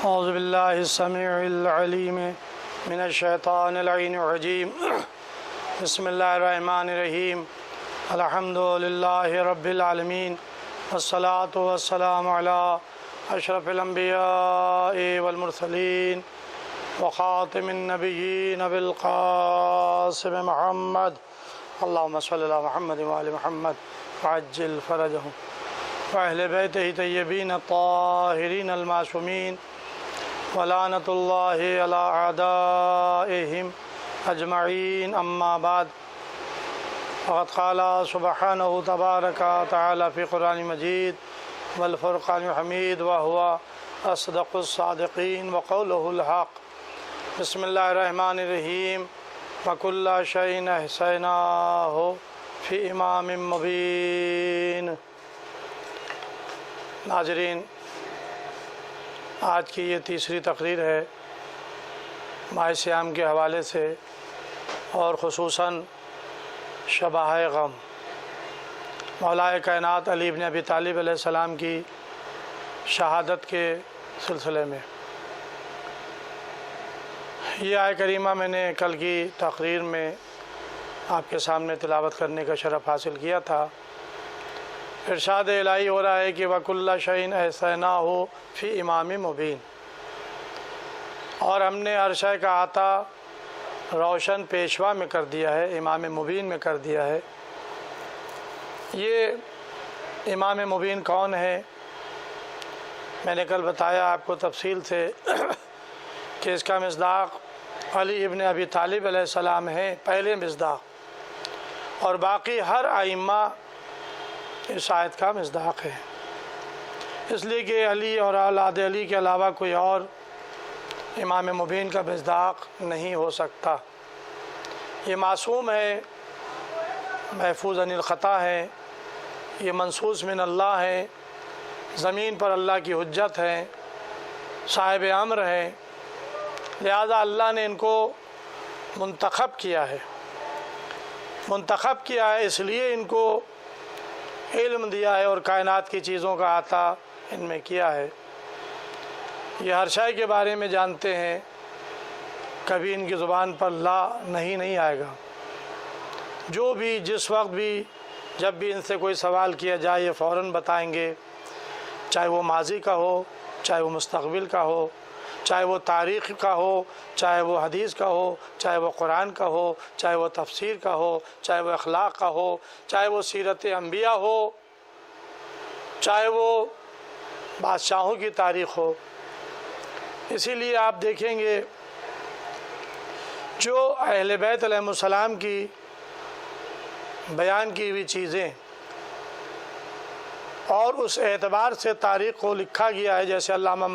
اعوذ باللہ السمیع العلیم من الشیطان اللعین الرجیم بسم اللہ الرحمن الرحیم الحمد للہ رب العالمین والصلاة والسلام علی اشرف الانبیاء والمرسلین وخاتم النبیین بالقاسم محمد اللہم صلی اللہ محمد وآل محمد وعجل فرجہم وأهل بيته طيبين الطاهرين المعصومين ولعنة الله على أعدائهم أجمعين أما بعد فقد قال سبحانه تبارك وتعالى في قرآن مجيد والفرقان الحميد وهو أصدق الصادقين وقوله الحق بسم الله الرحمن الرحيم وكل شيء أحصيناه في إمام مبين۔ ناظرین، آج کی یہ تیسری تقریر ہے ماہ صیام کے حوالے سے اور خصوصاً شبہ غم مولائے کائنات علی بن ابی طالب علیہ السلام کی شہادت کے سلسلے میں۔ یہ آیہ کریمہ میں نے کل کی تقریر میں آپ کے سامنے تلاوت کرنے کا شرف حاصل کیا تھا۔ ارشاد الہی ہو رہا ہے کہ وَكُلَّ شَيْءٍ أَحْصَيْنَاهُ فِي إِمَامٍ مُبِينٍ، اور ہم نے ہر شے کا احاطہ روشن پیشوا میں کر دیا ہے، امام مبین میں کر دیا ہے۔ یہ امام مبین کون ہے؟ میں نے کل بتایا آپ کو تفصیل سے کہ اس کا مصداق علی ابن ابی طالب علیہ السلام ہے، پہلے مصداق، اور باقی ہر ائمہ اس آیت کا مصداق ہے، اس لیے کہ علی اور اولاد علی کے علاوہ کوئی اور امام مبین کا مصداق نہیں ہو سکتا۔ یہ معصوم ہے، محفوظ عن الخطا ہے، یہ منصوص من اللہ ہے، زمین پر اللہ کی حجت ہے، صاحب امر ہے، لہذا اللہ نے ان کو منتخب کیا ہے۔ منتخب کیا ہے اس لیے ان کو علم دیا ہے اور کائنات کی چیزوں کا احاطہ ان میں کیا ہے۔ یہ ہر شے کے بارے میں جانتے ہیں، کبھی ان کی زبان پر لا نہیں آئے گا۔ جو بھی جس وقت بھی جب بھی ان سے کوئی سوال کیا جائے یہ فوراً بتائیں گے، چاہے وہ ماضی کا ہو، چاہے وہ مستقبل کا ہو، چاہے وہ تاریخ کا ہو، چاہے وہ حدیث کا ہو، چاہے وہ قرآن کا ہو، چاہے وہ تفسیر کا ہو، چاہے وہ اخلاق کا ہو، چاہے وہ سیرت انبیاء ہو، چاہے وہ بادشاہوں کی تاریخ ہو۔ اسی لیے آپ دیکھیں گے جو اہل بیت علیہ السلام کی بیان کی ہوئی چیزیں اور اس اعتبار سے تاریخ کو لکھا گیا ہے، جیسے علامہ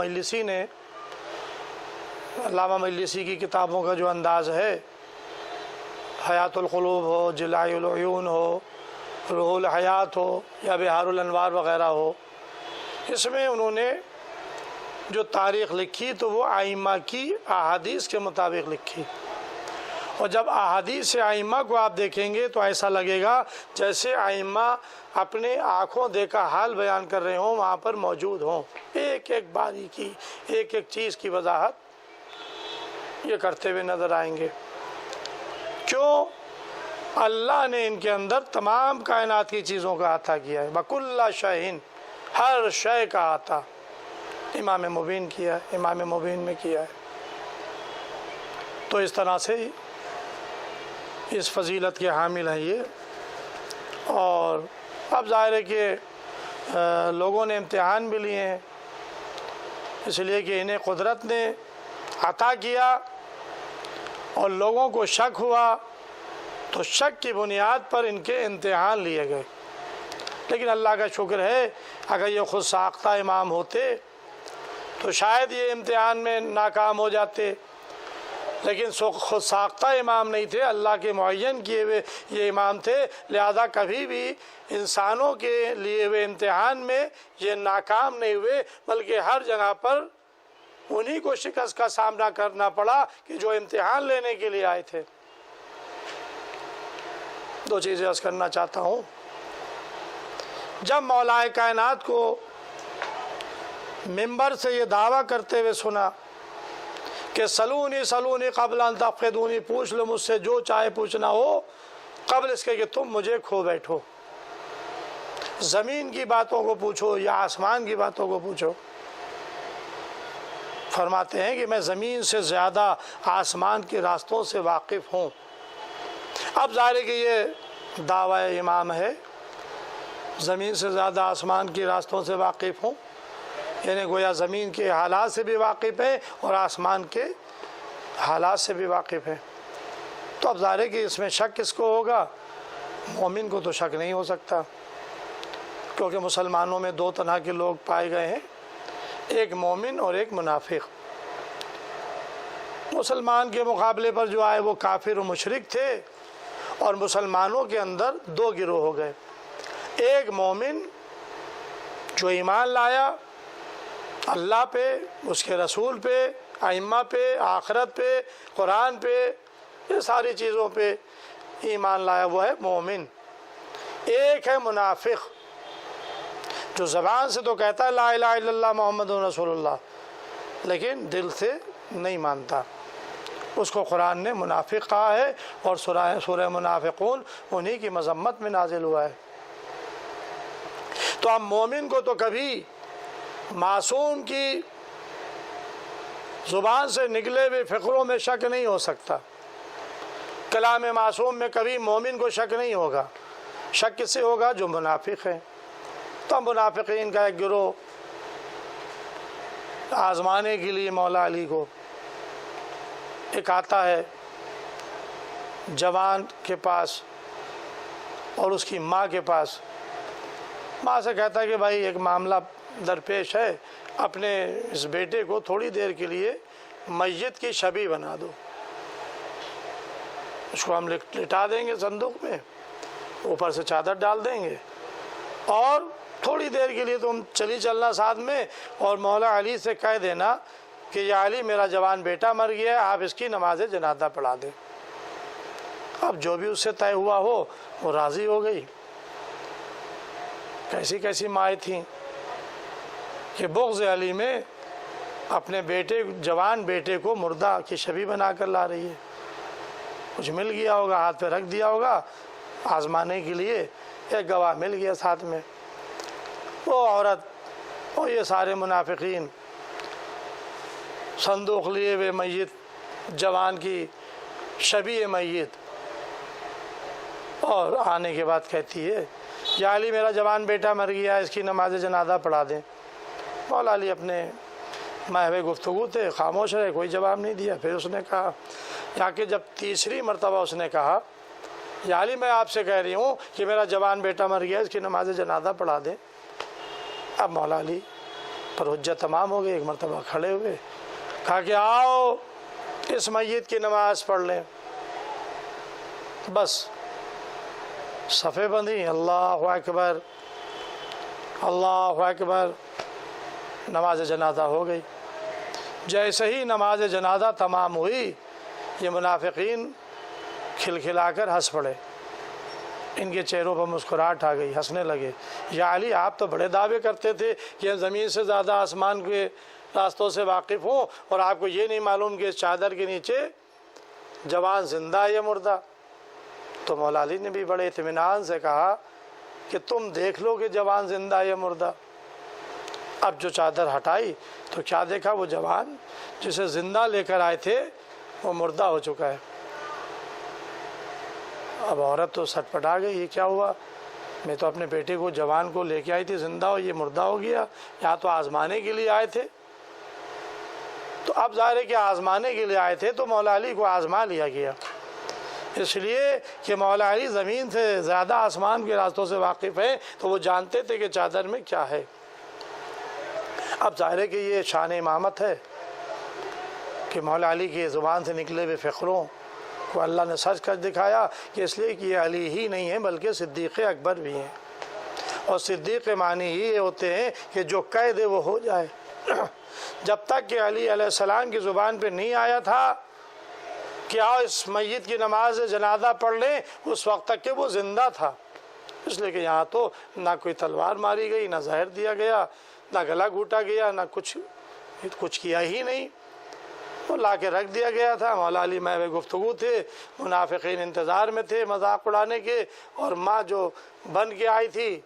مجلسی کی کتابوں کا جو انداز ہے، حیات القلوب ہو، جلاء العیون ہو، روح الحیات ہو یا بحار الانوار وغیرہ ہو، اس میں انہوں نے جو تاریخ لکھی تو وہ ائمہ کی احادیث کے مطابق لکھی، اور جب احادیث ائمہ کو آپ دیکھیں گے تو ایسا لگے گا جیسے ائمہ اپنے آنکھوں دیکھا حال بیان کر رہے ہوں، وہاں پر موجود ہوں، ایک ایک باری کی ایک ایک چیز کی وضاحت یہ کرتے ہوئے نظر آئیں گے۔ کیوں؟ اللہ نے ان کے اندر تمام کائنات کی چیزوں کا احاطہ کیا ہے، بکل شیء، ہر شے کا احاطہ امام مبین کیا ہے، امام مبین میں کیا ہے۔ تو اس طرح سے اس فضیلت کے حامل ہیں یہ، اور اب ظاہر ہے کہ لوگوں نے امتحان بھی لیے ہیں، اس لیے کہ انہیں قدرت نے عطا کیا اور لوگوں کو شک ہوا تو شک کی بنیاد پر ان کے امتحان لیے گئے۔ لیکن اللہ کا شکر ہے اگر یہ خود ساختہ امام ہوتے تو شاید یہ امتحان میں ناکام ہو جاتے، لیکن خود ساختہ امام نہیں تھے، اللہ کے معین کیے ہوئے یہ امام تھے، لہذا کبھی بھی انسانوں کے لیے ہوئے امتحان میں یہ ناکام نہیں ہوئے، بلکہ ہر جگہ پر انہی کو شکست کا سامنا کرنا پڑا کہ جو امتحان لینے کے لیے آئے تھے۔ دو چیزیں عرض کرنا چاہتا ہوں۔ جب مولا کائنات کو منبر سے یہ دعویٰ کرتے ہوئے سنا کہ سلونی سلونی قبل ان تفقدونی، پوچھ لو مجھ سے جو چاہے پوچھنا ہو قبل اس کے کہ تم مجھے کھو بیٹھو، زمین کی باتوں کو پوچھو یا آسمان کی باتوں کو پوچھو۔ فرماتے ہیں کہ میں زمین سے زیادہ آسمان کے راستوں سے واقف ہوں۔ اب ظاہر ہے کہ یہ دعویٰ امام ہے، زمین سے زیادہ آسمان کے راستوں سے واقف ہوں، یعنی گویا زمین کے حالات سے بھی واقف ہے اور آسمان کے حالات سے بھی واقف ہے۔ تو اب ظاہر ہے کہ اس میں شک کس کو ہوگا؟ مومن کو تو شک نہیں ہو سکتا، کیونکہ مسلمانوں میں دو طرح کے لوگ پائے گئے ہیں، ایک مومن اور ایک منافق۔ مسلمان کے مقابلے پر جو آئے وہ کافر و مشرک تھے، اور مسلمانوں کے اندر دو گروہ ہو گئے، ایک مومن جو ایمان لایا اللہ پہ، اس کے رسول پہ، ائمہ پہ، آخرت پہ، قرآن پہ، یہ ساری چیزوں پہ ایمان لایا، وہ ہے مومن۔ ایک ہے منافق جو زبان سے تو کہتا ہے لا الہ الا اللہ محمد رسول اللہ، لیکن دل سے نہیں مانتا، اس کو قرآن نے منافق کہا ہے، اور سورہ منافقون انہی کی مذمت میں نازل ہوا ہے۔ تو اب مومن کو تو کبھی معصوم کی زبان سے نکلے ہوئے فقروں میں شک نہیں ہو سکتا، کلام معصوم میں کبھی مومن کو شک نہیں ہوگا۔ شک کس سے ہوگا؟ جو منافق ہیں۔ تو منافقین کا ایک گروہ آزمانے کے لیے مولا علی کو ایک آتا ہے جوان کے پاس اور اس کی ماں کے پاس، ماں سے کہتا ہے کہ بھائی ایک معاملہ درپیش ہے، اپنے اس بیٹے کو تھوڑی دیر کے لیے میت کی شبیہ بنا دو، اس کو ہم لٹا دیں گے صندوق میں، اوپر سے چادر ڈال دیں گے، اور تھوڑی دیر کے لیے تم چلنا ساتھ میں، اور مولا علی سے کہہ دینا کہ یا علی میرا جوان بیٹا مر گیا ہے، آپ اس کی نماز جنازہ پڑھا دیں۔ اب جو بھی اس سے طے ہوا ہو وہ راضی ہو گئی۔ کیسی کیسی مائیں تھیں کہ بغض علی میں اپنے بیٹے، جوان بیٹے کو مردہ کی شبیہ بنا کر لا رہی ہے۔ کچھ مل گیا ہوگا، ہاتھ پہ رکھ دیا ہوگا آزمانے کے لیے، ایک گواہ مل گیا ساتھ میں، وہ عورت اور یہ سارے منافقین صندوق لیے ہوئے میت، جوان کی شبیہ میت، اور آنے کے بعد کہتی ہے یا علی میرا جوان بیٹا مر گیا، اس کی نماز جنازہ پڑھا دیں۔ مولا علی اپنے محو گفتگو تھے، خاموش رہے، کوئی جواب نہیں دیا۔ پھر اس نے کہا، یا کہ جب تیسری مرتبہ اس نے کہا یا علی میں آپ سے کہہ رہی ہوں کہ میرا جوان بیٹا مر گیا، اس کی نماز جنازہ پڑھا دیں۔ اب مولا علی پر حجت تمام ہو گئی، ایک مرتبہ کھڑے ہوئے، کہا کہ آؤ اس میت کی نماز پڑھ لیں۔ بس صفیں بندھی، اللہ اکبر اللہ اکبر، نماز جنازہ ہو گئی۔ جیسے ہی نماز جنازہ تمام ہوئی، یہ منافقین کھلکھلا کر ہنس پڑے، ان کے چہروں پر مسکراہٹ آ گئی، ہنسنے لگے۔ یا علی آپ تو بڑے دعوے کرتے تھے کہ زمین سے زیادہ آسمان کے راستوں سے واقف ہوں، اور آپ کو یہ نہیں معلوم کہ اس چادر کے نیچے جوان زندہ ہے یا مردہ۔ تو مولا علی نے بھی بڑے اطمینان سے کہا کہ تم دیکھ لو کہ جوان زندہ ہے یا مردہ۔ اب جو چادر ہٹائی تو کیا دیکھا، وہ جوان جسے زندہ لے کر آئے تھے وہ مردہ ہو چکا ہے۔ اب عورت تو سٹ پٹا گئی، یہ کیا ہوا؟ میں تو اپنے بیٹے کو، جوان کو لے کے آئی تھی زندہ، ہو یہ مردہ ہو گیا، یہاں تو آزمانے کے لیے آئے تھے۔ تو اب ظاہر ہے کہ آزمانے کے لیے آئے تھے تو مولا علی کو آزما لیا گیا، اس لیے کہ مولا علی زمین سے زیادہ آسمان کے راستوں سے واقف ہیں، تو وہ جانتے تھے کہ چادر میں کیا ہے۔ اب ظاہر ہے کہ یہ شان امامت ہے کہ مولا علی کی زبان سے نکلے ہوئے فقروں کو اللہ نے سچ کر دکھایا، کہ اس لیے کہ یہ علی ہی نہیں ہیں بلکہ صدیق اکبر بھی ہیں، اور صدیق معنی یہ ہوتے ہیں کہ جو کہہ دے وہ ہو جائے۔ جب تک کہ علی علیہ السلام کی زبان پہ نہیں آیا تھا کہ آؤ اس میت کی نماز جنازہ پڑھ لیں، اس وقت تک کہ وہ زندہ تھا، اس لیے کہ یہاں تو نہ کوئی تلوار ماری گئی، نہ زہر دیا گیا، نہ گلا گھوٹا گیا نہ کچھ کیا ہی نہیں، وہ لا کے رکھ دیا گیا تھا۔ مولا علی محو گفتگو تھے، منافقین انتظار میں تھے مذاق اڑانے کے، اور ماں جو بن کے آئی تھی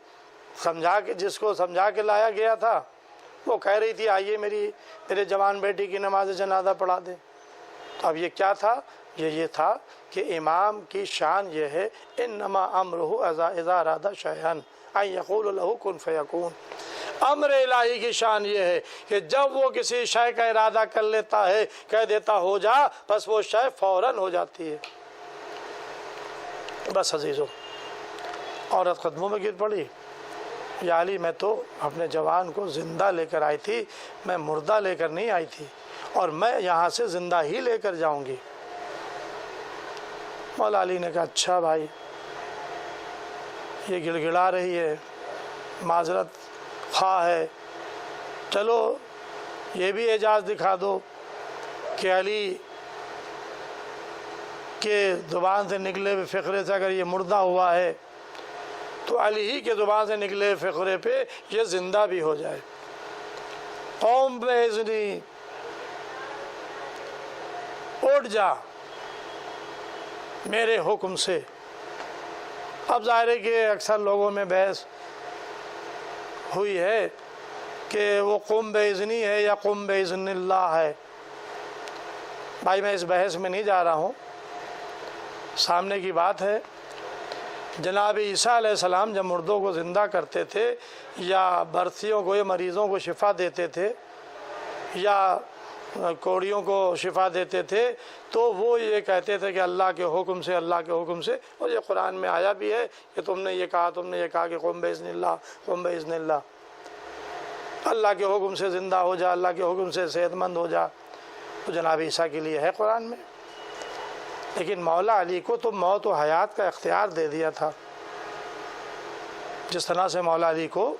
جس کو سمجھا کے لایا گیا تھا، وہ کہہ رہی تھی آئیے میرے جوان بیٹی کی نماز جنازہ پڑھا دیں۔ تو اب یہ کیا تھا؟ یہ تھا کہ امام کی شان یہ ہے انما امرہ اذا اراد شیئا ان یقول لہ کن فیکون۔ امر الہی کی شان یہ ہے کہ جب وہ کسی شے کا ارادہ کر لیتا ہے، کہہ دیتا ہو جا، بس وہ شے فوراً ہو جاتی ہے۔ بس عزیزو، عورت قدموں میں گر پڑی، یا علی میں تو اپنے جوان کو زندہ لے کر آئی تھی، میں مردہ لے کر نہیں آئی تھی، اور میں یہاں سے زندہ ہی لے کر جاؤں گی۔ مولا علی نے کہا اچھا بھائی، یہ گڑ گڑا رہی ہے، معذرت خواہ ہے، چلو یہ بھی اعجاز دکھا دو کہ علی کے زبان سے نکلے ہوئے فقرے سے اگر یہ مردہ ہوا ہے تو علی ہی کے زبان سے نکلے فقرے پہ یہ زندہ بھی ہو جائے۔ قوم بِإِذْنِی، اٹھ جا میرے حکم سے۔ اب ظاہر ہے کہ اکثر لوگوں میں بحث ہوئی ہے کہ وہ قم بِإِذْنِی ہے یا قم بِإِذْنِ اللہ ہے۔ بھائی میں اس بحث میں نہیں جا رہا ہوں، سامنے کی بات ہے جناب عیسیٰ علیہ السلام جب مردوں کو زندہ کرتے تھے یا برسیوں کو یا مریضوں کو شفا دیتے تھے یا کوڑیوں کو شفا دیتے تھے تو وہ یہ کہتے تھے کہ اللہ کے حکم سے، اللہ کے حکم سے، اور یہ قرآن میں آیا بھی ہے کہ تم نے یہ کہا کہ قم بِإِذْنِ اللہ، قم بِإِذْنِ اللہ، اللہ کے حکم سے زندہ ہو جا، اللہ کے حکم سے صحت مند ہو جا۔ تو جناب عیسیٰ کے لیے ہے قرآن میں، لیکن مولا علی کو تو موت و حیات کا اختیار دے دیا تھا۔ جس طرح سے مولا علی کو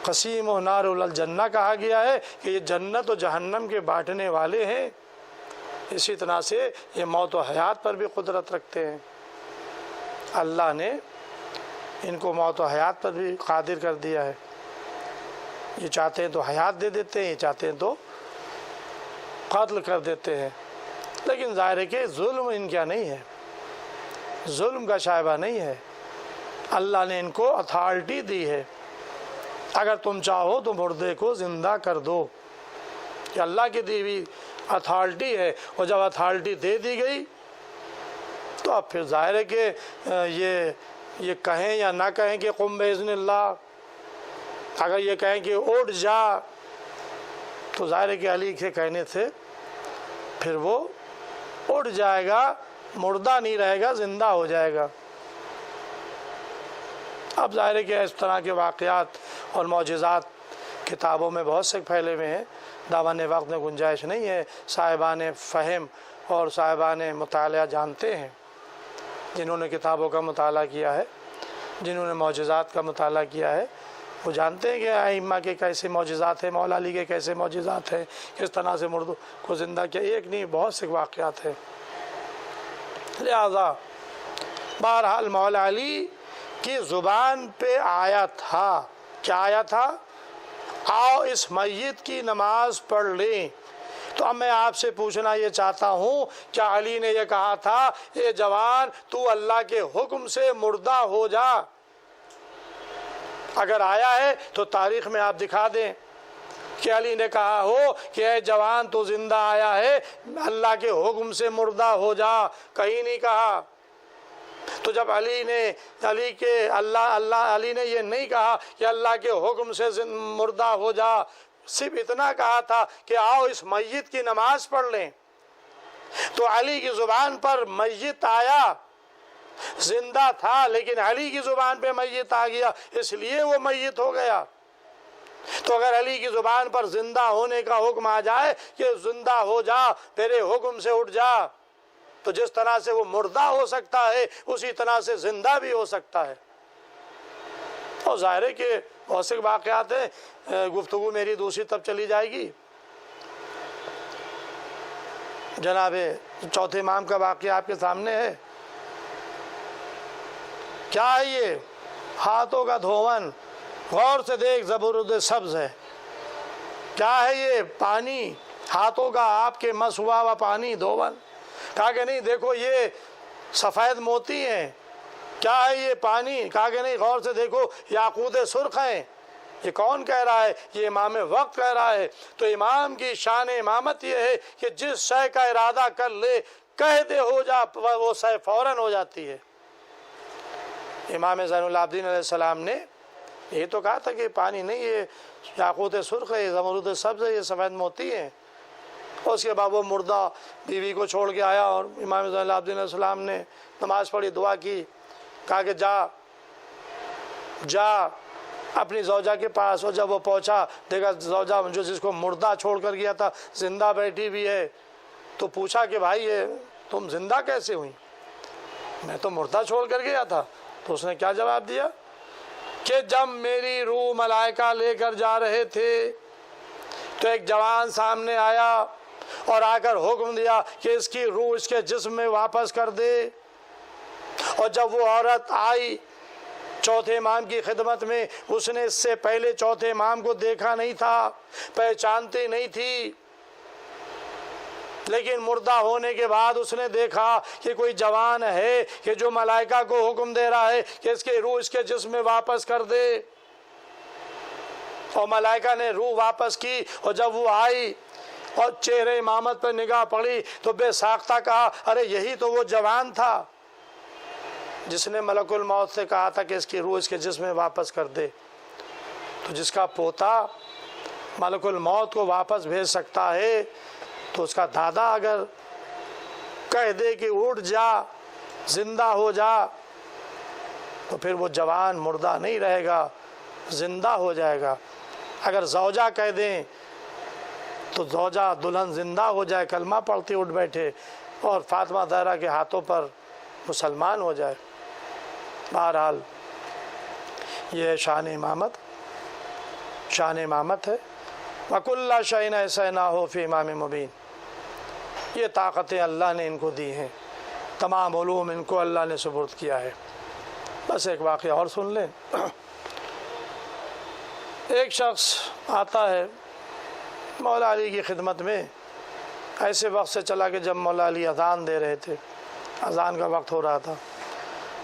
قسیم و نار الجنہ کہا گیا ہے کہ یہ جنت و جہنم کے بانٹنے والے ہیں، اسی طرح سے یہ موت و حیات پر بھی قدرت رکھتے ہیں۔ اللہ نے ان کو موت و حیات پر بھی قادر کر دیا ہے، یہ چاہتے ہیں تو حیات دے دیتے ہیں، یہ چاہتے ہیں تو قتل کر دیتے ہیں۔ لیکن ظاہر ہے کہ ظلم ان کا نہیں ہے، ظلم کا شائبہ نہیں ہے، اللہ نے ان کو اتھارٹی دی ہے، اگر تم چاہو تو مردے کو زندہ کر دو، کہ اللہ کی دی ہوئی اتھارٹی ہے، اور جب اتھارٹی دے دی گئی تو اب پھر ظاہر ہے کہ یہ کہیں یا نہ کہیں کہ قم بِإِذْنِ اللہ، اگر یہ کہیں کہ اٹھ جا تو ظاہر ہے کہ علی کے کہنے سے پھر وہ اٹھ جائے گا، مردہ نہیں رہے گا، زندہ ہو جائے گا۔ اب ظاہر ہے کہ اس طرح کے واقعات اور معجزات کتابوں میں بہت سے پھیلے ہوئے ہیں، دامن وقت میں گنجائش نہیں ہے، صاحبان فہم اور صاحبان مطالعہ جانتے ہیں، جنہوں نے کتابوں کا مطالعہ کیا ہے، جنہوں نے معجزات کا مطالعہ کیا ہے، وہ جانتے ہیں کہ ائمہ کے کیسے معجزات ہیں، مولا علی کے کیسے معجزات ہیں، کس طرح سے مردوں کو زندہ کیا، ایک نہیں بہت سے واقعات ہیں۔ لہذا بہرحال مولا علی کی زبان پہ آیا تھا، کیا آیا تھا؟ آؤ اس میت کی نماز پڑھ لیں۔ تو اب میں آپ سے پوچھنا یہ چاہتا ہوں، کیا علی نے یہ کہا تھا اے جوان تو اللہ کے حکم سے مردہ ہو جا؟ اگر آیا ہے تو تاریخ میں آپ دکھا دیں کہ علی نے کہا ہو کہ اے جوان تو زندہ آیا ہے، اللہ کے حکم سے مردہ ہو جا، کہیں نہیں کہا۔ تو جب علی نے یہ نہیں کہا کہ اللہ کے حکم سے مردہ ہو جا، صرف اتنا کہا تھا کہ آؤ اس میت کی نماز پڑھ لیں، تو علی کی زبان پر میت آیا، زندہ تھا لیکن علی کی زبان پہ میت آ گیا، اس لیے وہ میت ہو گیا۔ تو اگر علی کی زبان پر زندہ ہونے کا حکم آ جائے کہ زندہ ہو جا، میرے حکم سے اٹھ جا، تو جس طرح سے وہ مردہ ہو سکتا ہے اسی طرح سے زندہ بھی ہو سکتا ہے۔ اور ظاہر ہے کہ بہت سے واقعات ہیں، گفتگو میری دوسری طرف چلی جائے گی۔ جناب چوتھے امام کا واقعہ آپ کے سامنے ہے، کیا ہے یہ؟ ہاتھوں کا دھون، غور سے دیکھ زبرد سبز ہے، کیا ہے یہ پانی ہاتھوں کا آپ کے مس ہوا ہوا پانی دھوبن؟ کہا کہ نہیں دیکھو یہ سفید موتی ہیں۔ کیا ہے یہ پانی؟ کہا کہ نہیں غور سے دیکھو یاقوت سرخ ہیں۔ یہ کون کہہ رہا ہے؟ یہ امام وقت کہہ رہا ہے۔ تو امام کی شان امامت یہ ہے کہ جس شے کا ارادہ کر لے کہہ دے ہو جا، وہ شے فوراً ہو جاتی ہے۔ امام زین العابدین علیہ السلام نے یہ تو کہا تھا کہ پانی نہیں، یہ یاقوت سرخ ہے، یہ زمرد سبز ہے، یہ سفید موتی ہے۔ اور اس کے بعد وہ مردہ بیوی کو چھوڑ کے آیا اور امام زین العابدین علیہ السلام نے نماز پڑھی، دعا کی، کہا کہ جا اپنی زوجہ کے پاس۔ اور جب وہ پہنچا دیکھا زوجہ جو جس کو مردہ چھوڑ کر گیا تھا زندہ بیٹھی ہوئی ہے، تو پوچھا کہ بھائی یہ تم زندہ کیسے ہوئی؟ میں تو مردہ چھوڑ کر گیا تھا۔ تو اس نے کیا جواب دیا کہ جب میری روح ملائکہ لے کر جا رہے تھے تو ایک جوان سامنے آیا اور آ کر حکم دیا کہ اس کی روح اس کے جسم میں واپس کر دے۔ اور جب وہ عورت آئی چوتھے امام کی خدمت میں، اس نے اس سے پہلے چوتھے امام کو دیکھا نہیں تھا، پہچانتی نہیں تھی، لیکن مردہ ہونے کے بعد اس نے دیکھا کہ کوئی جوان ہے کہ جو ملائکہ کو حکم دے رہا ہے کہ اس کی روح اس کے جسم میں واپس کر دے۔ اور ملائکہ نے روح واپس کی، اور جب وہ آئی اور چہرے امامت پر نگاہ پڑی تو بے ساختہ کہا ارے یہی تو وہ جوان تھا جس نے ملک الموت سے کہا تھا کہ اس کی روح اس کے جسم میں واپس کر دے۔ تو جس کا پوتا ملک الموت کو واپس بھیج سکتا ہے تو اس کا دادا اگر کہہ دے کہ اٹھ جا، زندہ ہو جا، تو پھر وہ جوان مردہ نہیں رہے گا، زندہ ہو جائے گا۔ اگر زوجہ کہہ دیں تو زوجہ دلہن زندہ ہو جائے، کلمہ پڑھتی اٹھ بیٹھے اور فاطمہ زہرا کے ہاتھوں پر مسلمان ہو جائے۔ بہرحال یہ شان امامت ہے۔ وَكُلَّ شَيْءٍ أَحْصَيْنَاهُ فِي إِمَامٍ مُبِينٍ۔ یہ طاقتیں اللہ نے ان کو دی ہیں، تمام علوم ان کو اللہ نے سپرد کیا ہے۔ بس ایک واقعہ اور سن لیں۔ ایک شخص آتا ہے مولا علی کی خدمت میں، ایسے وقت سے چلا کہ جب مولا علی اذان دے رہے تھے، اذان کا وقت ہو رہا تھا۔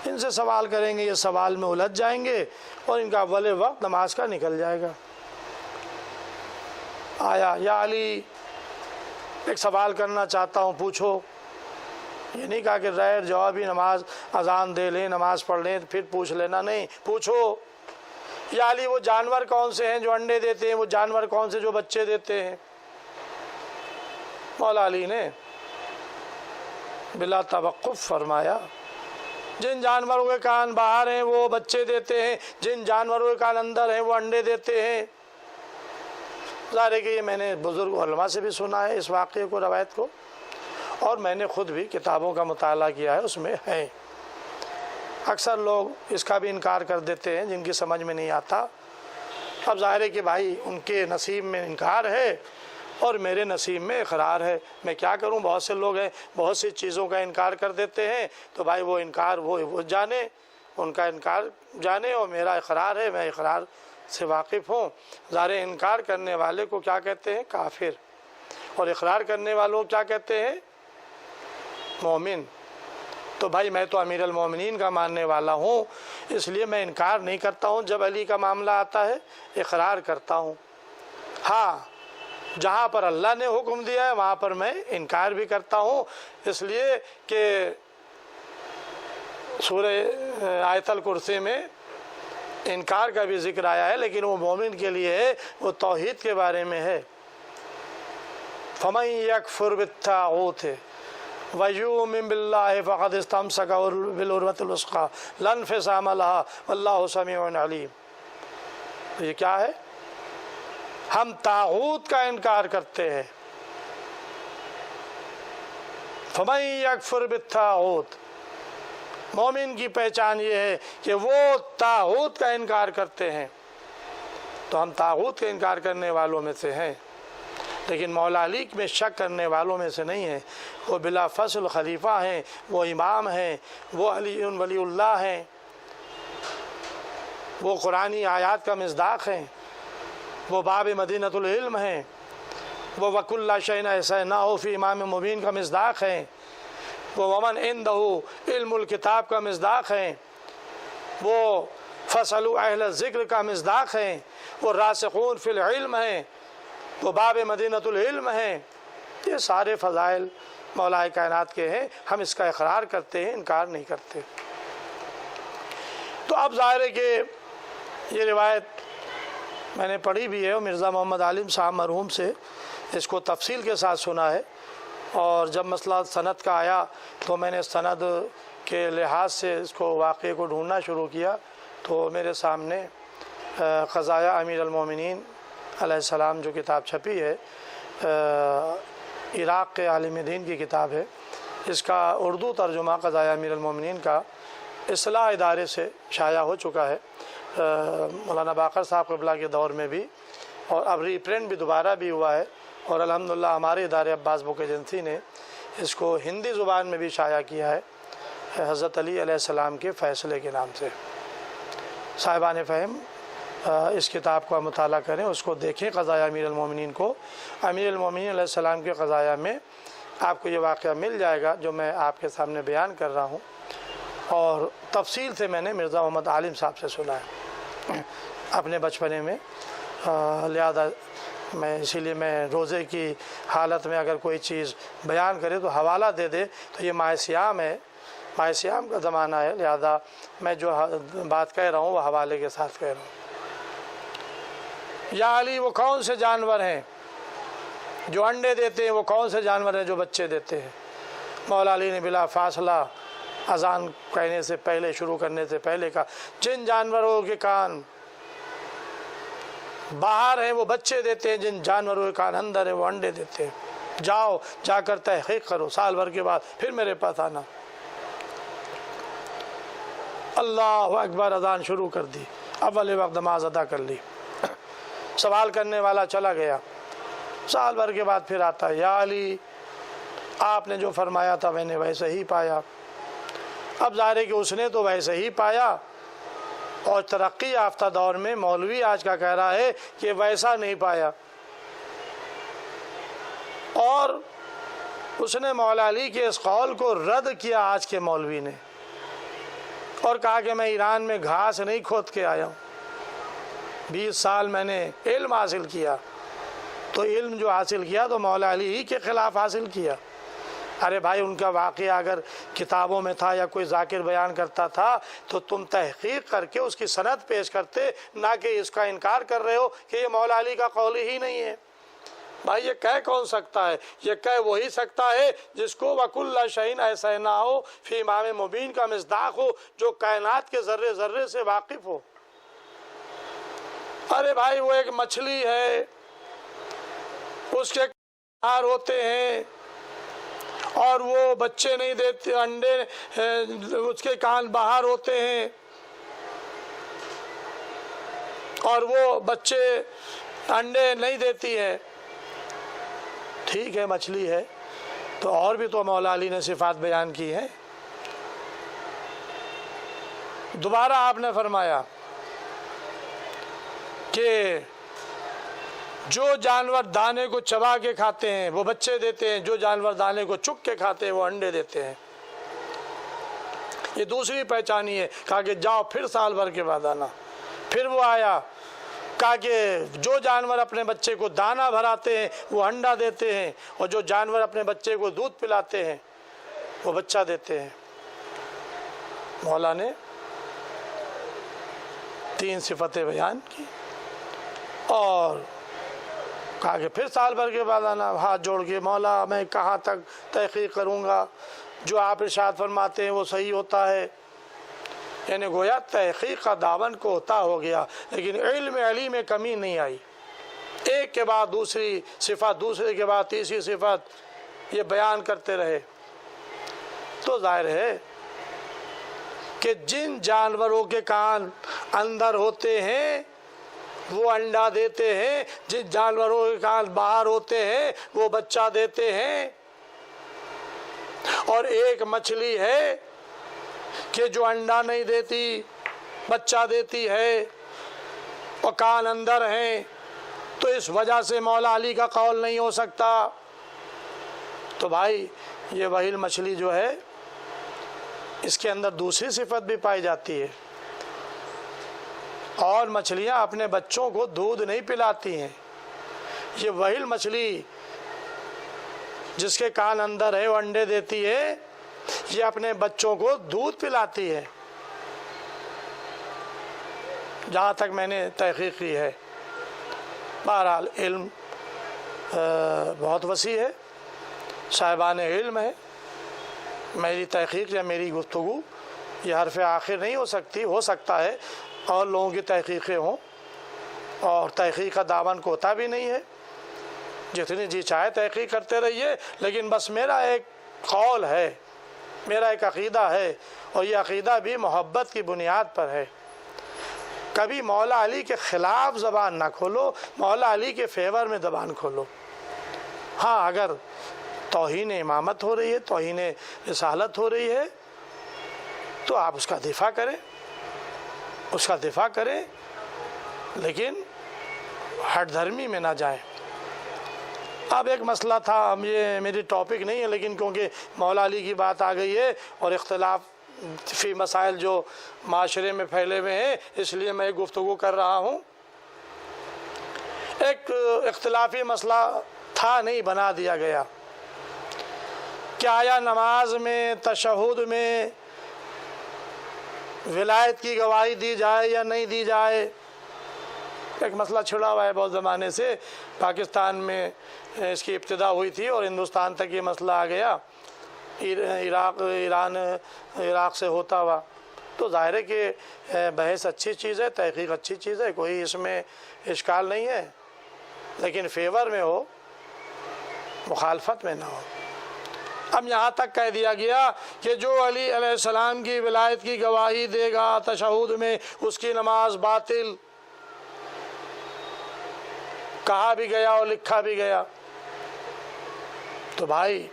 ان سے سوال کریں گے، یہ سوال میں الجھ جائیں گے اور ان کا اول وقت نماز کا نکل جائے گا۔ آیا، یا علی ایک سوال کرنا چاہتا ہوں، پوچھو۔ یہ نہیں کہا کہ غیر جوابی نماز اذان دے لیں، نماز پڑھ لیں پھر پوچھ لینا، نہیں، پوچھو۔ یا علی وہ جانور کون سے ہیں جو انڈے دیتے ہیں، وہ جانور کون سے جو بچے دیتے ہیں؟ مولا علی نے بلا توقف فرمایا جن جانوروں کے کان باہر ہیں وہ بچے دیتے ہیں، جن جانوروں کے کان اندر ہیں وہ انڈے دیتے ہیں۔ ظاہر ہے کہ یہ میں نے بزرگ علماء سے بھی سنا ہے اس واقعے کو، روایت کو، اور میں نے خود بھی کتابوں کا مطالعہ کیا ہے، اس میں ہے۔ اکثر لوگ اس کا بھی انکار کر دیتے ہیں جن کی سمجھ میں نہیں آتا۔ اب ظاہر ہے کہ بھائی ان کے نصیب میں انکار ہے اور میرے نصیب میں اقرار ہے، میں کیا کروں؟ بہت سے لوگ ہیں بہت سی چیزوں کا انکار کر دیتے ہیں، تو بھائی وہ انکار وہ جانے، ان کا انکار جانے، اور میرا اقرار ہے، میں اقرار سے واقف ہوں۔ ظاہر انکار کرنے والے کو کیا کہتے ہیں؟ کافر، اور اقرار کرنے والوں کو کیا کہتے ہیں؟ مومن۔ تو بھائی میں تو امیر المومنین کا ماننے والا ہوں، اس لیے میں انکار نہیں کرتا ہوں، جب علی کا معاملہ آتا ہے اقرار کرتا ہوں۔ ہاں، جہاں پر اللہ نے حکم دیا ہے وہاں پر میں انکار بھی کرتا ہوں، اس لیے کہ سورہ آیت الکرسی میں انکار کا بھی ذکر آیا ہے، لیکن وہ مومن کے لیے ہے، وہ توحید کے بارے میں ہے۔ فَمَن يَكْفُرْ بِالطَّاغُوتِ وَيُؤْمِن بِاللَّهِ فَقَدِ اسْتَمْسَكَ بِالْعُرْوَةِ الْوُثْقَىٰ لَا انفِصَامَ لَهَا وَاللَّهُ سَمِيعٌ عَلِيمٌ۔ تو یہ کیا ہے؟ ہم طاغوت کا انکار کرتے ہیں۔ فَمَن يَكْفُرْ بِالطَّاغُوتِ، مومن کی پہچان یہ ہے کہ وہ طاغوت کا انکار کرتے ہیں، تو ہم طاغوت کا انکار کرنے والوں میں سے ہیں، لیکن مولا علی میں شک کرنے والوں میں سے نہیں ہیں۔ وہ بلا فصل خلیفہ ہیں، وہ امام ہیں، وہ علی ولی اللہ ہیں، وہ قرآنی آیات کا مصداق ہیں، وہ باب مدینۃ العلم ہیں، وہ وَكُلَّ شَيْءٍ أَحْصَيْنَاهُ فِي امام مبین کا مصداق ہیں، وہ ومن عندہ علم الکتاب کا مصداق ہیں، وہ فَاسْأَلُوا اہل الذکر کا مصداق ہیں، وہ راسخون فی العلم ہیں، وہ باب مدینۃ العلم ہیں۔ یہ سارے فضائل مولا کائنات کے ہیں، ہم اس کا اقرار کرتے ہیں، انکار نہیں کرتے۔ تو اب ظاہر ہے کہ یہ روایت میں نے پڑھی بھی ہے اور مرزا محمد عالم صاحب مرحوم سے اس کو تفصیل کے ساتھ سنا ہے، اور جب مسئلہ سند کا آیا تو میں نے سند کے لحاظ سے اس کو واقعے کو ڈھونڈنا شروع کیا، تو میرے سامنے قضایہ امیر المومنین علیہ السلام جو کتاب چھپی ہے، عراق کے عالم دین کی کتاب ہے، اس کا اردو ترجمہ قضایہ امیر المومنین کا اصلاح ادارے سے شائع ہو چکا ہے، مولانا باقر صاحب قبلہ کے دور میں بھی، اور اب ری پرنٹ بھی دوبارہ بھی ہوا ہے، اور الحمدللہ ہمارے ادارے عباس بک ایجنسی نے اس کو ہندی زبان میں بھی شائع کیا ہے، حضرت علی علیہ السلام کے فیصلے کے نام سے۔ صاحبان فہم اس کتاب کا مطالعہ کریں، اس کو دیکھیں، قضایہ امیر المومنین کو۔ امیر المومنین علیہ السلام کے قضایہ میں آپ کو یہ واقعہ مل جائے گا جو میں آپ کے سامنے بیان کر رہا ہوں، اور تفصیل سے میں نے مرزا محمد عالم صاحب سے سنا ہے اپنے بچپنے میں، لہذا میں اسی لیے میں روزے کی حالت میں اگر کوئی چیز بیان کرے تو حوالہ دے دے، تو یہ ماہ صیام ہے، ماہ صیام کا زمانہ ہے، لہذا میں جو بات کہہ رہا ہوں وہ حوالے کے ساتھ کہہ رہا ہوں۔ یا علی، وہ کون سے جانور ہیں جو انڈے دیتے ہیں؟ وہ کون سے جانور ہیں جو بچے دیتے ہیں؟ مولا علی نے بلا فاصلہ اذان کہنے سے پہلے، شروع کرنے سے پہلے کہا، جن جانوروں کے کان باہر ہیں وہ بچے دیتے ہیں، جن جانوروں کے کان اندر ہیں وہ انڈے دیتے ہیں، جاؤ جا کر تحقیق کرو، سال بھر کے بعد پھر میرے پاس آنا۔ اللہ اکبر، اذان شروع کر دی، اول وقت نماز ادا کر لی، سوال کرنے والا چلا گیا، سال بھر کے بعد پھر آتا ہے، یا علی آپ نے جو فرمایا تھا میں نے ویسے ہی پایا۔ اب ظاہر ہے کہ اس نے تو ویسے ہی پایا، اور ترقی یافتہ دور میں مولوی آج کا کہہ رہا ہے کہ ویسا نہیں پایا، اور اس نے مولا علی کے اس قول کو رد کیا آج کے مولوی نے، اور کہا کہ میں ایران میں گھاس نہیں کھود کے آیا ہوں، 20 سال میں نے علم حاصل کیا، تو علم جو حاصل کیا تو مولا علی ہی کے خلاف حاصل کیا۔ ارے بھائی، ان کا واقعہ اگر کتابوں میں تھا یا کوئی ذاکر بیان کرتا تھا تو تم تحقیق کر کے اس کی سند پیش کرتے، نہ کہ اس کا انکار کر رہے ہو کہ یہ مولا علی کا قول ہی نہیں ہے۔ بھائی یہ کہہ کون سکتا ہے؟ یہ کہہ وہی سکتا ہے جس کو وَكُلَّ شَيْءٍ أَحْصَيْنَاهُ فِي امام مبین کا مصداق ہو، جو کائنات کے ذرے ذرے سے واقف ہو۔ ارے بھائی، وہ ایک مچھلی ہے، اس کے کار ہوتے ہیں اور وہ بچے نہیں دیتے، انڈے اس کے کان باہر ہوتے ہیں، اور وہ بچے انڈے نہیں دیتی ہے۔ ٹھیک ہے، مچھلی ہے، تو اور بھی تو مولا علی نے صفات بیان کی ہیں۔ دوبارہ آپ نے فرمایا کہ جو جانور دانے کو چبا کے کھاتے ہیں وہ بچے دیتے ہیں، جو جانور دانے کو چک کے کھاتے ہیں وہ انڈے دیتے ہیں۔ یہ دوسری پہچانی ہے۔ کہا کہ جاؤ پھر سال بھر کے بعد آنا۔ پھر وہ آیا، کہا کہ جو جانور اپنے بچے کو دانہ بھراتے ہیں وہ انڈا دیتے ہیں، اور جو جانور اپنے بچے کو دودھ پلاتے ہیں وہ بچہ دیتے ہیں۔ مولا نے 3 صفتیں بیان کی، اور کہا کہ پھر سال بھر کے بعد آنا۔ ہاتھ جوڑ کے، مولا میں کہاں تک تحقیق کروں گا؟ جو آپ ارشاد فرماتے ہیں وہ صحیح ہوتا ہے۔ یعنی گویا تحقیق کا دامن کو ہوتا ہو گیا، لیکن علم علی میں کمی نہیں آئی۔ ایک کے بعد دوسری صفت، دوسرے کے بعد تیسری صفت، یہ بیان کرتے رہے۔ تو ظاہر ہے کہ جن جانوروں کے کان اندر ہوتے ہیں وہ انڈا دیتے ہیں، جن جانوروں کے کان باہر ہوتے ہیں وہ بچہ دیتے ہیں۔ اور ایک مچھلی ہے کہ جو انڈا نہیں دیتی، بچہ دیتی ہے اور کان اندر ہیں، تو اس وجہ سے مولا علی کا قول نہیں ہو سکتا۔ تو بھائی یہ وحیل مچھلی جو ہے اس کے اندر دوسری صفت بھی پائی جاتی ہے، اور مچھلیاں اپنے بچوں کو دودھ نہیں پلاتی ہیں۔ یہ وحیل مچھلی جس کے کان اندر ہے وہ انڈے دیتی ہے، یہ اپنے بچوں کو دودھ پلاتی ہے، جہاں تک میں نے تحقیق کی ہے۔ بہرحال علم بہت وسیع ہے، صاحبان علم ہے، میری تحقیق یا میری گفتگو یہ حرف آخر نہیں ہو سکتی، ہو سکتا ہے اور لوگوں کی تحقیقیں ہوں، اور تحقیق کا دامن کوتا بھی نہیں ہے، جتنی جی چاہے تحقیق کرتے رہیے، لیکن بس میرا ایک قول ہے، میرا ایک عقیدہ ہے، اور یہ عقیدہ بھی محبت کی بنیاد پر ہے۔ کبھی مولا علی کے خلاف زبان نہ کھولو، مولا علی کے فیور میں زبان کھولو۔ ہاں اگر توہین امامت ہو رہی ہے، توہین رسالت ہو رہی ہے، تو آپ اس کا دفاع کریں، اس کا دفاع کریں، لیکن ہٹ دھرمی میں نہ جائیں۔ اب ایک مسئلہ تھا، یہ میری ٹاپک نہیں ہے، لیکن کیونکہ مولا علی کی بات آ گئی ہے اور اختلاف فی مسائل جو معاشرے میں پھیلے ہوئے ہیں، اس لیے میں گفتگو کر رہا ہوں۔ ایک اختلافی مسئلہ تھا، نہیں بنا دیا گیا کہ آیا نماز میں تشہد میں ولایت کی گواہی دی جائے یا نہیں دی جائے۔ ایک مسئلہ چھڑا ہوا ہے بہت زمانے سے، پاکستان میں اس کی ابتدا ہوئی تھی اور ہندوستان تک یہ مسئلہ آ گیا، عراق سے ہوتا ہوا۔ تو ظاہر ہے کہ بحث اچھی چیز ہے، تحقیق اچھی چیز ہے، کوئی اس میں اشکال نہیں ہے، لیکن فیور میں ہو، مخالفت میں نہ ہو۔ اب یہاں تک کہہ دیا گیا کہ جو علی علیہ السلام کی ولایت کی گواہی دے گا تشہد میں، اس کی نماز باطل، کہا بھی گیا اور لکھا بھی گیا۔ تو بھائی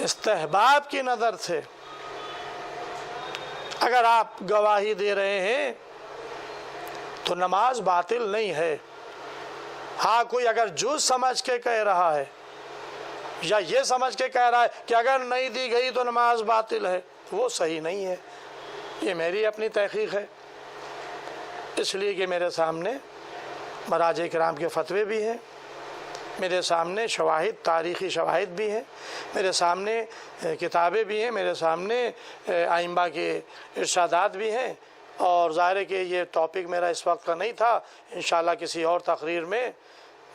استحباب کی نظر سے اگر آپ گواہی دے رہے ہیں تو نماز باطل نہیں ہے۔ ہاں کوئی اگر جز سمجھ کے کہہ رہا ہے یا یہ سمجھ کے کہہ رہا ہے کہ اگر نہیں دی گئی تو نماز باطل ہے، وہ صحیح نہیں ہے۔ یہ میری اپنی تحقیق ہے، اس لیے کہ میرے سامنے مراجع کرام کے فتوے بھی ہیں، میرے سامنے شواہد، تاریخی شواہد بھی ہیں، میرے سامنے کتابیں بھی ہیں، میرے سامنے ائمہ کے ارشادات بھی ہیں، اور ظاہر ہے کہ یہ ٹاپک میرا اس وقت کا نہیں تھا۔ انشاءاللہ کسی اور تقریر میں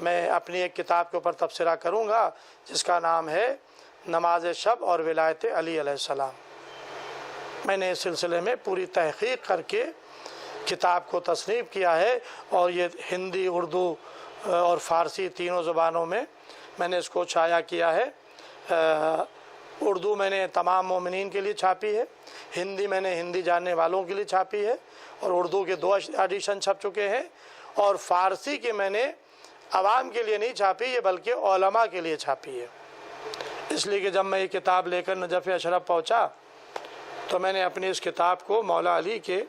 میں اپنی ایک کتاب کے اوپر تبصرہ کروں گا جس کا نام ہے نماز شب اور ولایت علی علیہ السلام۔ میں نے اس سلسلے میں پوری تحقیق کر کے کتاب کو تصنیف کیا ہے، اور یہ ہندی، اردو اور فارسی تینوں زبانوں میں میں نے اس کو شائع کیا ہے۔ اردو میں نے تمام مومنین کے لیے چھاپی ہے، ہندی میں نے ہندی جاننے والوں کے لیے چھاپی ہے، اور اردو کے 2 ایڈیشن چھپ چکے ہیں، اور فارسی کے میں نے عوام کے لیے نہیں چھاپی یہ بلکہ علماء کے لیے چھاپی ہے۔ اس لیے کہ جب میں یہ کتاب لے کر نجف اشرف پہنچا تو میں نے اپنی اس کتاب کو مولا علی کے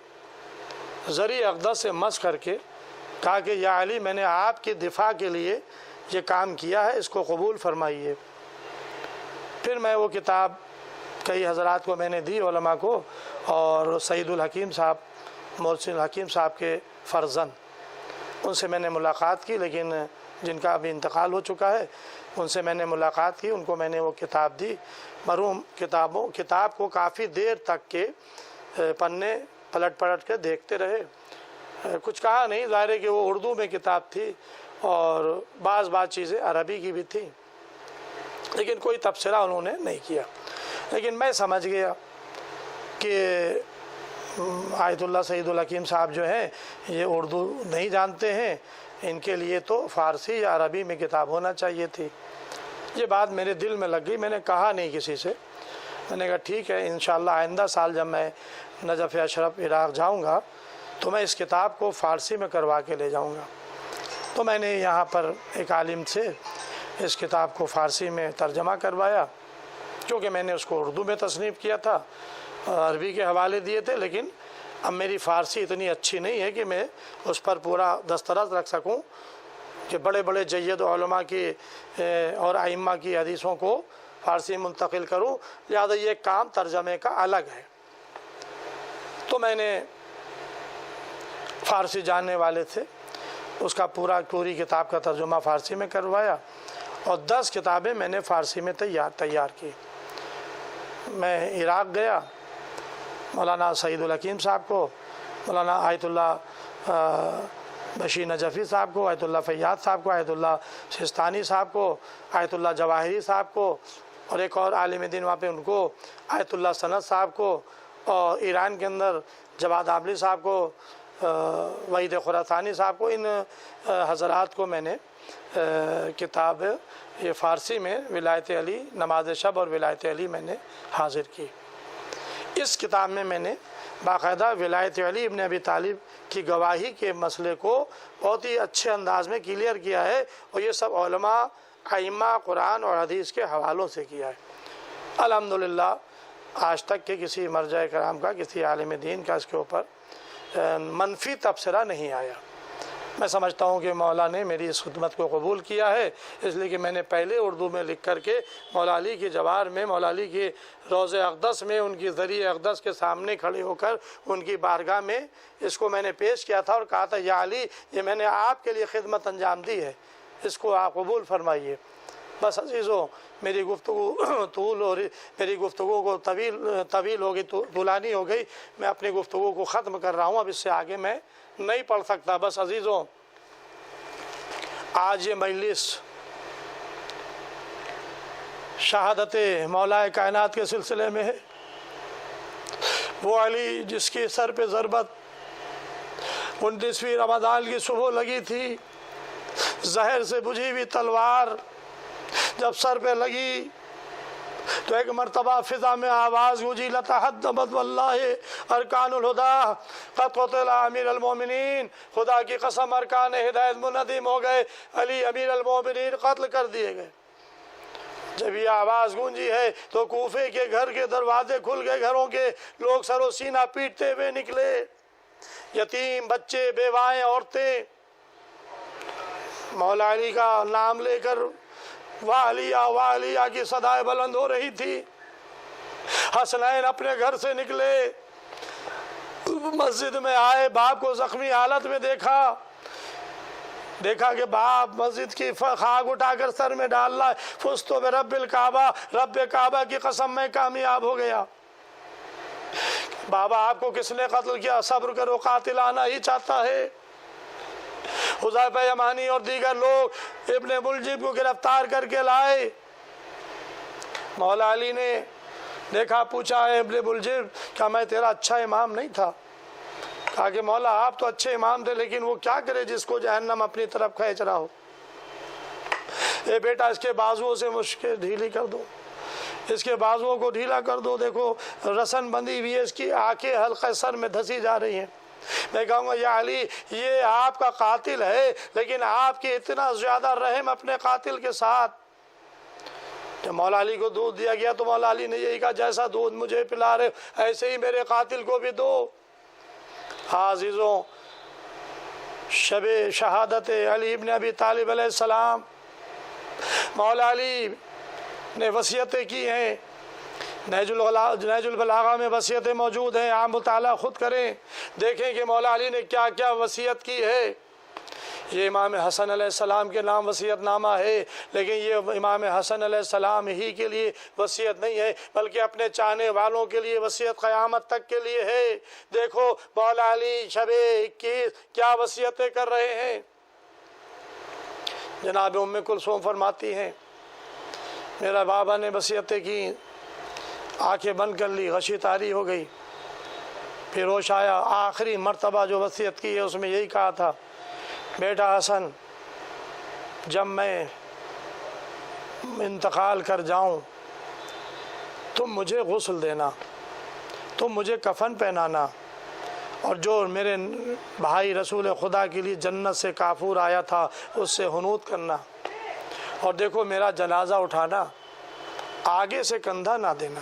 ذریعہ اقدس سے مسح کر کے کہا کہ یا علی، میں نے آپ کے دفاع کے لیے یہ کام کیا ہے، اس کو قبول فرمائیے۔ پھر میں وہ کتاب کئی حضرات کو میں نے دی، علماء کو، اور سعید الحکیم صاحب، محسن الحکیم صاحب کے فرزند، ان سے میں نے ملاقات کی، لیکن جن کا ابھی انتقال ہو چکا ہے، ان سے میں نے ملاقات کی، ان کو میں نے وہ کتاب دی۔ مرحوم کتاب کو کافی دیر تک کے پنے پلٹ کے دیکھتے رہے، کچھ کہا نہیں۔ ظاہر ہے کہ وہ اردو میں کتاب تھی اور بعض چیزیں عربی کی بھی تھی، لیکن کوئی تبصرہ انہوں نے نہیں کیا۔ لیکن میں سمجھ گیا کہ آیت اللہ سعید الحکیم صاحب جو ہیں یہ اردو نہیں جانتے ہیں، ان کے لیے تو فارسی یا عربی میں کتاب ہونا چاہیے تھی۔ یہ بات میرے دل میں لگ گئی، میں نے کہا نہیں کسی سے، میں نے کہا ٹھیک ہے، انشاءاللہ آئندہ سال جب میں نجف اشرف عراق جاؤں گا تو میں اس کتاب کو فارسی میں کروا کے لے جاؤں گا۔ تو میں نے یہاں پر ایک عالم سے اس کتاب کو فارسی میں ترجمہ کروایا، کیونکہ میں نے اس کو اردو میں تصنیف کیا تھا، عربی کے حوالے دیے تھے، لیکن اب میری فارسی اتنی اچھی نہیں ہے کہ میں اس پر پورا دسترس رکھ سکوں کہ بڑے بڑے جید علماء کی اور ائمہ کی حدیثوں کو فارسی منتقل کروں، لہذا یہ کام ترجمے کا الگ ہے۔ تو میں نے فارسی جاننے والے تھے، اس کا پوری کتاب کا ترجمہ فارسی میں کروایا، اور 10 کتابیں میں نے فارسی میں تیار کی۔ میں عراق گیا، مولانا سعید الحکیم صاحب کو، مولانا آیت اللہ بشیر نجفی صاحب کو، آیت اللہ فیاض صاحب کو، آیت اللہ سستانی صاحب کو، آیت اللہ جواہری صاحب کو، اور ایک اور عالم دین وہاں پہ ان کو، آیت اللہ سند صاحب کو، اور ایران کے اندر جواد عاملی صاحب کو، وحید خراسانی صاحب کو، ان حضرات کو میں نے کتاب یہ فارسی میں ولایت علی، نماز شب اور ولایت علی میں نے حاضر کی۔ اس کتاب میں نے باقاعدہ ولایت علی ابن ابی طالب کی گواہی کے مسئلے کو بہت ہی اچھے انداز میں کلیئر کیا ہے، اور یہ سب علماء ائمہ قرآن اور حدیث کے حوالوں سے کیا ہے۔ الحمدللہ آج تک کے کسی مرجع کرام کا، کسی عالم دین کا اس کے اوپر منفی تبصرہ نہیں آیا۔ میں سمجھتا ہوں کہ مولا نے میری اس خدمت کو قبول کیا ہے، اس لیے کہ میں نے پہلے اردو میں لکھ کر کے مولا علی کی جوار میں، مولا علی کے روضہ اقدس میں، ان کی ذریعہ اقدس کے سامنے کھڑے ہو کر ان کی بارگاہ میں اس کو میں نے پیش کیا تھا، اور کہا تھا یا علی، یہ میں نے آپ کے لیے خدمت انجام دی ہے، اس کو آپ قبول فرمائیے۔ بس عزیزوں، میری گفتگو میری گفتگو کو طویل ہو گئی، طولانی ہو گئی، میں اپنی گفتگو کو ختم کر رہا ہوں، اب اس سے آگے میں نہیں پڑھ سکتا۔ بس عزیزوں، آج یہ مجلس شہادت مولا کائنات کے سلسلے میں ہے، وہ علی جس کی سر پہ ضربت 19ویں رمضان کی صبح لگی تھی، زہر سے بجھی ہوئی تلوار جب سر پہ لگی تو ایک مرتبہ فضا میں آواز گونجی، لتحدمت واللہ ارکان الہدا قد قتل امیر المومنین، خدا کی قسم ارکان ہدایت منہدم ہو گئے، علی امیر المومنین قتل کر دیے گئے۔ جب یہ آواز گونجی ہے تو کوفے کے گھر کے دروازے کھل گئے، گھروں کے لوگ سر و سینہ پیٹتے ہوئے نکلے، یتیم بچے، بیوائیں، عورتیں مولا علی کا نام لے کر واہ علیہ کی صدائیں بلند ہو رہی تھی۔ حسنین اپنے گھر سے نکلے، مسجد میں آئے، باپ کو زخمی حالت میں دیکھا کہ باپ مسجد کی خاک اٹھا کر سر میں ڈال رہا ہے، فزت برب الکعبہ، رب کعبہ کی قسم میں کامیاب ہو گیا۔ بابا آپ کو کس نے قتل کیا؟ صبر کرو، قاتل آنا ہی چاہتا ہے۔ حذیفہ یمانی اور دیگر لوگ ابن ملجم کو گرفتار کر کے لائے۔ مولا علی نے دیکھا، پوچھا ہے ابن ملجم، کیا میں تیرا اچھا امام نہیں تھا؟ کہا کہ مولا آپ تو اچھے امام تھے، لیکن وہ کیا کرے جس کو جہنم اپنی طرف کھینچ رہا ہو؟ اے بیٹا، اس کے بازوؤں سے مشکل ڈھیلی کر دو، اس کے بازوؤں کو ڈھیلا کر دو، دیکھو رسن بندی ہوئی ہے، اس کی آنکھیں حلقہ سر میں دھسی جا رہی ہیں۔ میں کہوں گا یا علی، یہ آپ کا قاتل ہے، لیکن آپ کی اتنا زیادہ رحم اپنے قاتل کے ساتھ۔ جب مولا علی کو دودھ دیا گیا تو مولا علی نے یہی کہا، جیسا دودھ مجھے پلا رہے ایسے ہی میرے قاتل کو بھی دو۔ عزیزوں، شب شہادت علی ابن ابی طالب علیہ السلام، مولا علی نے وصیتیں کی ہیں، نہج البلاغہ میں وصیتیں موجود ہیں، آپ مطالعہ خود کریں، دیکھیں کہ مولا علی نے کیا کیا وصیت کی ہے۔ یہ امام حسن علیہ السلام کے نام وصیت نامہ ہے، لیکن یہ امام حسن علیہ السلام ہی کے لیے وصیت نہیں ہے، بلکہ اپنے چاہنے والوں کے لیے وصیت قیامت تک کے لیے ہے۔ دیکھو مولا علی شب 21 کیا وصیتیں کر رہے ہیں۔ جناب ام کلثوم فرماتی ہیں، میرا بابا نے وصیتیں کی، آنکھیں بند کر لی، غشی طاری ہو گئی، پھر ہوش آیا، آخری مرتبہ جو وصیت کی ہے اس میں یہی کہا تھا، بیٹا حسن، جب میں انتقال کر جاؤں تم مجھے غسل دینا، تم مجھے کفن پہنانا، اور جو میرے بھائی رسول خدا کے لیے جنت سے کافور آیا تھا اس سے حنوط کرنا، اور دیکھو میرا جنازہ اٹھانا، آگے سے کندھا نہ دینا،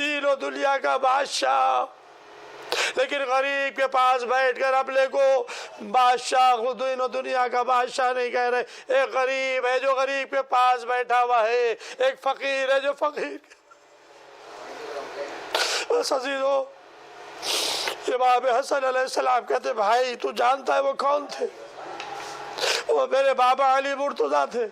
دین و دنیا کا بادشاہ، لیکن غریب کے پاس بیٹھ کر اپنے کو بادشاہ، دین و دنیا کا بادشاہ نہیں کہہ رہے۔ ایک غریب ہے جو غریب کے پاس بیٹھا ہوا ہے، ایک فقیر ہے جو فقیر۔ بس عزیزو، امام حسن علیہ السلام کہتے بھائی تو جانتا ہے وہ کون تھے؟ وہ میرے بابا علی مرتضیٰ تھے۔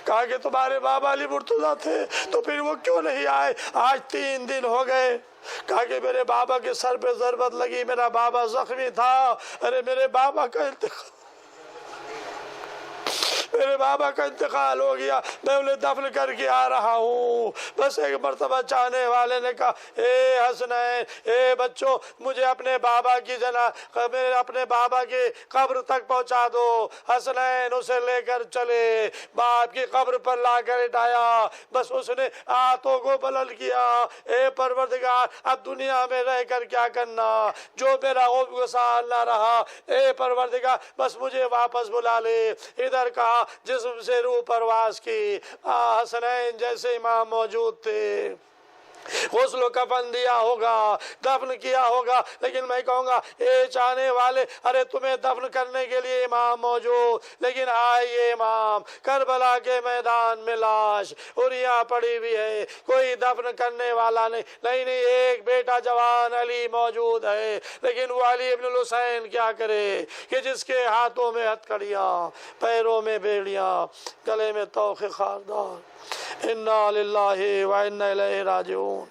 کہا کہ تمہارے بابا علی مرتضیٰ تھے تو پھر وہ کیوں نہیں آئے؟ آج 3 دن ہو گئے۔ کہا کہ میرے بابا کے سر پہ ضربت لگی، میرا بابا زخمی تھا۔ ارے میرے بابا کا انتقال، میرے بابا کا انتقال ہو گیا، میں انہیں دفن کر کے آ رہا ہوں۔ بس ایک مرتبہ چاہنے والے نے کہا اے حسنین، اے بچوں، مجھے اپنے بابا کی اپنے بابا کی قبر تک پہنچا دو۔ حسنین اسے لے کر چلے، باپ کی قبر پر لا کر اٹھایا۔ بس اس نے ہاتھوں کو بلند کیا، اے پروردگار اب دنیا میں رہ کر کیا کرنا، جو میرا وصال نہ رہا، اے پروردگار بس مجھے واپس بلا لے۔ ادھر کہا جسم سے روح پرواز کی۔ حسنین جیسے امام موجود تھے، غسل و کفن دیا ہوگا، دفن کیا ہوگا، لیکن میں کہوں گا اے چاہنے والے، ارے تمہیں دفن کرنے کے لیے امام موجود، لیکن آئے یہ امام کربلا کے میدان میں لاش اریاں پڑی ہوئی ہے، کوئی دفن کرنے والا نہیں۔ نہیں ایک بیٹا جوان علی موجود ہے، لیکن وہ علی ابن الحسین کیا کرے کہ جس کے ہاتھوں میں ہتھکڑیاں، پیروں میں بیڑیاں، گلے میں طوق خاردار۔ انا للہ و انا الیہ راجعون۔